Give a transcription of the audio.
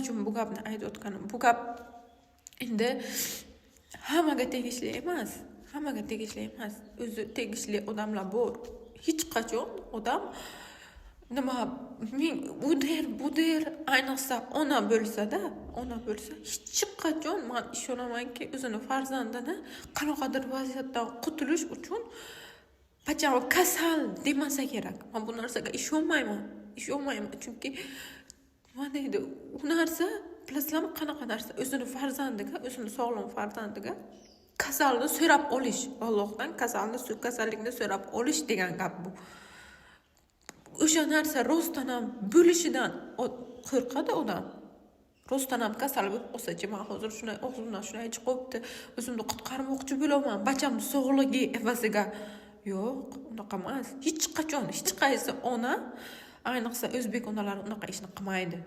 uchun bu gapni aytayotganim? Bu gap endi hammaga tegishli emas. Hammaga tegishli emas. O'zi tegishli odamlar bor. Hech qachon odam nima bu der ayniqsa ona bo'lsa hech qachon men ishonamanki o'zini farzandini qanaqadir vaziyatdan qutulish uchun pachav kasal demasa kerak. Men bu narsaga ishonmayman. Chunki nima deydi, u narsa bilasizlarmi, qanaqa narsa? O'zini farzandiga, o'zini sog'lom farzandiga kasalni so'rab olish, Allohdan kasallikni so'rab olish degan gap bu. O'sha narsa rostdan ham bo'lishidan qo'rqadi odam. Rostdan ham kasal bo'lib qolsa-chi, men hozir shunday og'zimdan shunday chiqibdi, o'zimni qutqarmoqchi bo'laman, bachamning sog'ligi evaziga. Yo'q, unaqa emas. Hech qachon hech qaysi ona, ayniqsa o'zbek onalari unaqa ishni qilmaydi.